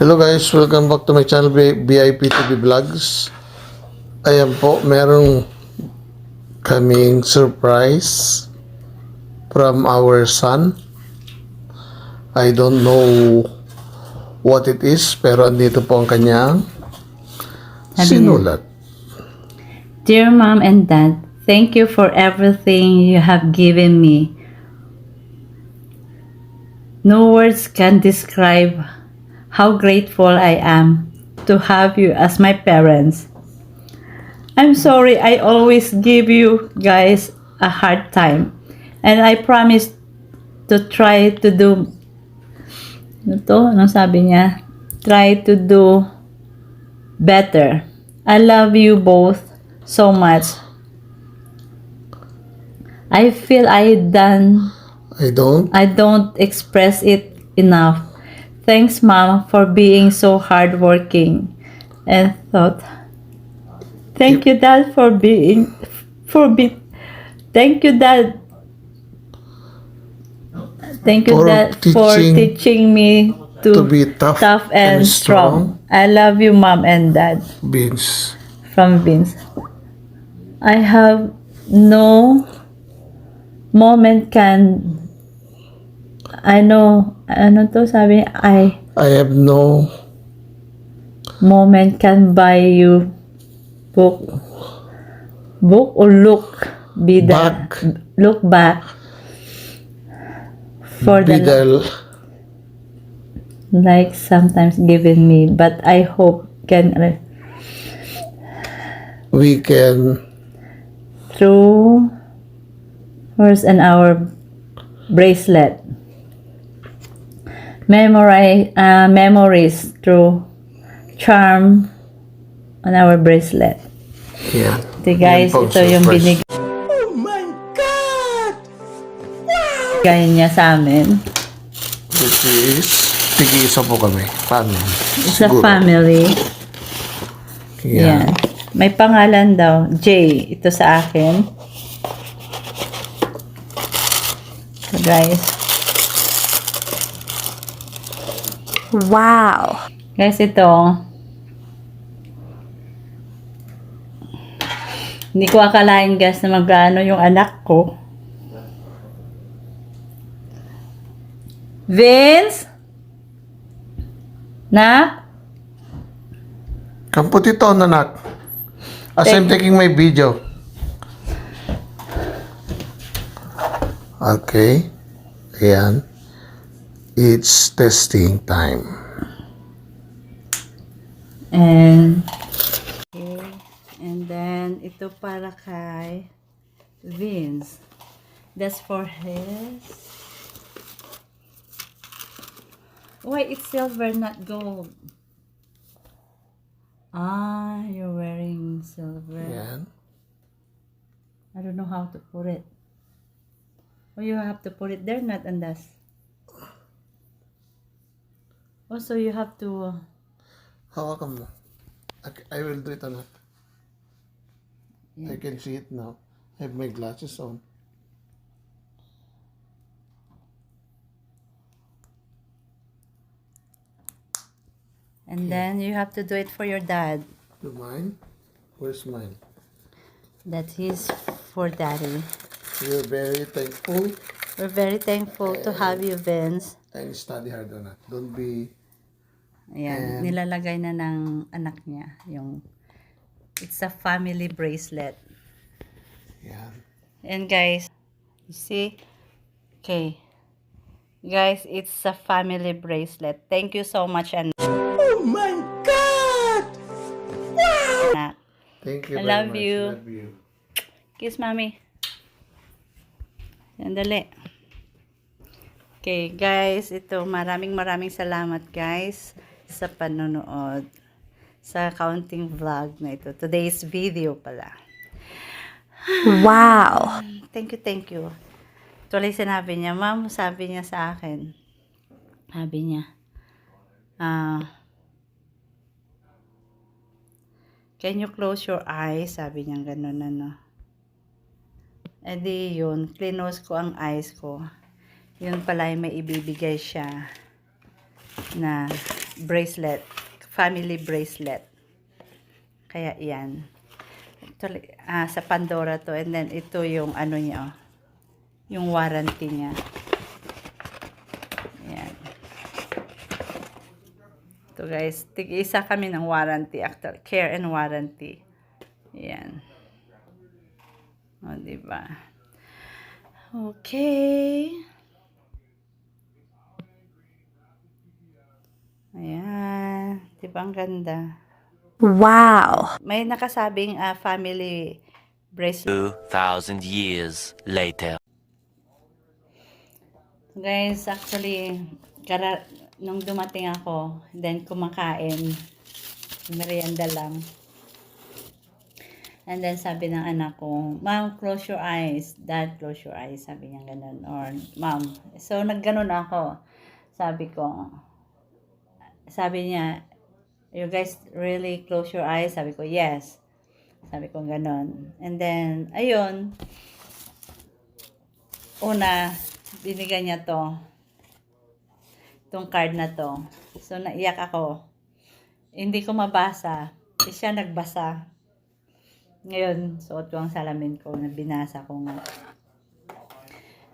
Hello guys, welcome back to my channel BIP TV Vlogs. Ayan po, merong kaming surprise from our son. I don't know what it is, pero andito po ang kanyang sinulat. Dear Mom and Dad, thank you for everything you have given me. No words can describe how grateful I am to have you as my parents. I'm sorry I always give you guys a hard time, and I promise to try to do Anong sabi niya? Try to do better. I love you both so much. I feel I don't express it enough. Thanks, Mom, for being so hardworking and thought. Thank you, Dad, Thank you, Dad. Thank you, Dad, for teaching me to be tough and strong. I love you, Mom and Dad. Vince. From Vince. I have no moment I have no moment can buy you book or look back for the like sometimes given me, but I hope we can through hers and our bracelet memories through charm on our bracelet. Yeah. Ito guys, ito yung binigay. Oh my God! Wow! Niya sa amin. This is tig-isa po kami. Family. It's a family. Yeah. Yan. May pangalan daw. J. Ito sa akin. So guys. Wow! Guys, ito. Hindi ko akalain guys na magkano yung anak ko. Vince? Na? Come put it on, anak. As I'm taking my video. Okay. Ayan. It's testing time. And then ito para kay Vince. That's for his. Why it's silver, not gold? Ah, you're wearing silver. Ayan. I don't know how to put it. Oh, you have to put it there, not on this. Also, you have to. Hawakan mo. I will do it, anak. Yeah. I can see it now. I have my glasses on. And then you have to do it for your dad. Do mine? Where's mine? That is for daddy. We're very thankful We're very thankful to have you, Vince. and study hard, anak. Don't be... Ayan, nilalagay na ng anak niya. It's a family bracelet. Ayan. And guys, you see? Okay. Guys, it's a family bracelet. Thank you so much, anak. Oh my God! Wow! Thank you I very love much. you. Love you. Kiss, Mami. Sandali. Okay, guys. Ito, maraming salamat, guys, sa panonood sa counting vlog na ito. Today's video pala. Wow! Thank you. Tuloy sinabi niya, Ma'am, sabi niya sa akin. Sabi niya, can you close your eyes? Sabi niya ganun, ano. E di yun, clinose ko ang eyes ko. Yun pala ay may ibibigay siya na bracelet. Family bracelet. Kaya yan. Ito, sa Pandora to. And then ito yung ano niya. Yung warranty niya. Yan. Ito guys. Tig-isa kami ng warranty. Actual, care and warranty. Yan. O, diba? Okay. Ayan. Diba ang ganda? Wow. May nakasabing family bracelet. 2,000 years later. Guys, actually, nung dumating ako, then kumakain, merienda lang. And then sabi ng anak ko, Mom, close your eyes. Dad, close your eyes. Sabi niya ganun. Or, Mom. So, nagganon ako. Sabi niya, you guys really close your eyes? Sabi ko, yes. Sabi ko ganon. And then, ayun. Una, binigyan niya to. Itong card na to. So, naiyak ako. Hindi ko mabasa. Siya nagbasa. Ngayon, suot ko ang salamin ko na binasa ko nga.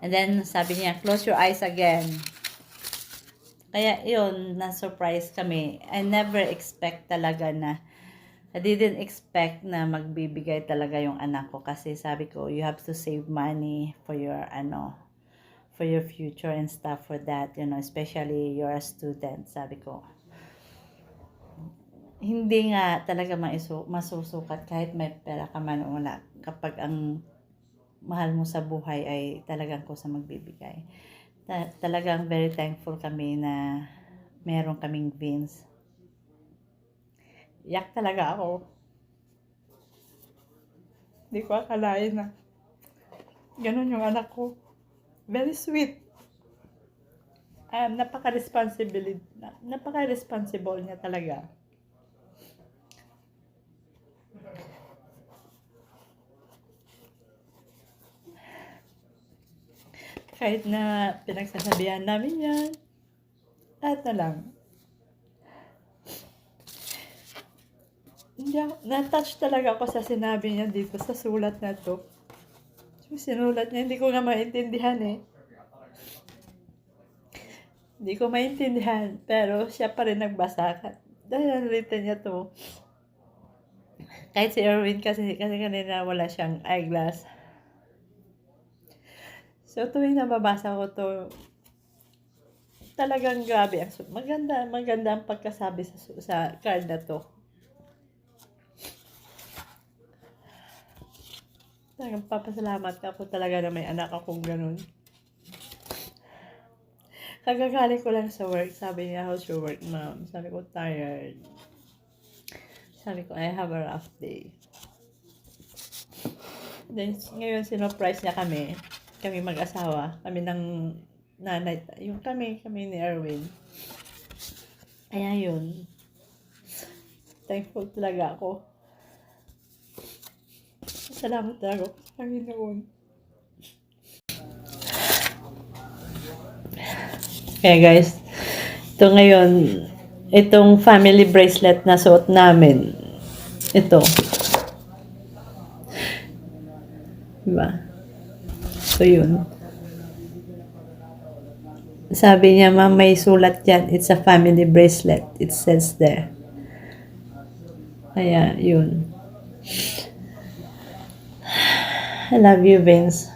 And then, sabi niya, close your eyes again. Kaya, yun, na-surprise kami. I didn't expect na magbibigay talaga yung anak ko. Kasi sabi ko, you have to save money for your, for your future and stuff for that. You know, especially you're a student, sabi ko. Hindi nga talaga masusukat kahit may pera ka man o wala kapag ang mahal mo sa buhay ay talagang kusa magbibigay. Talagang very thankful kami na meron kaming Vince. Yak talaga ako. Hindi ko akalain na ganun yung anak ko. Very sweet. Napaka-responsible niya talaga. Kahit na pinagsasabihan namin yan, lahat na lang. Na-touch talaga ako sa sinabi niya dito sa sulat na to. Yung sinulat niya, hindi ko nga maintindihan eh. Hindi ko maintindihan, pero siya pa rin nagbasa. Dahil written niya to. Kahit si Erwin kasi kanina wala siyang eyeglass. So, tuwing nababasa ko to, talagang grabe. Maganda ang pagkasabi sa card na to. Talagang papasalamat ako talaga na may anak akong ganun. Kagagaling ko lang sa work. Sabi niya, how's your work, mom? Sabi ko, tired. Sabi ko, I have a rough day. Then, ngayon, sinurprise niya kami mag-asawa, kami ng nanay, yung kami ni Erwin. Kaya yun, thankful talaga ako. Salamat talaga ako sa Panginoon. Kaya guys, ito ngayon, itong family bracelet na suot namin, ito. Diba? So, yun. Sabi niya, Ma'am, may sulat yan. It's a family bracelet. It says there. Kaya, yun. I love you, Vince.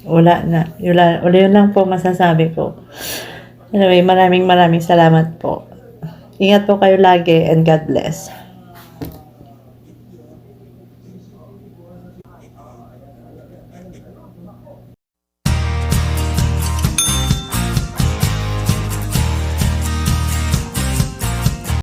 Wala na. Yun lang po masasabi ko. Anyway, maraming salamat po. Ingat po kayo lagi and God bless.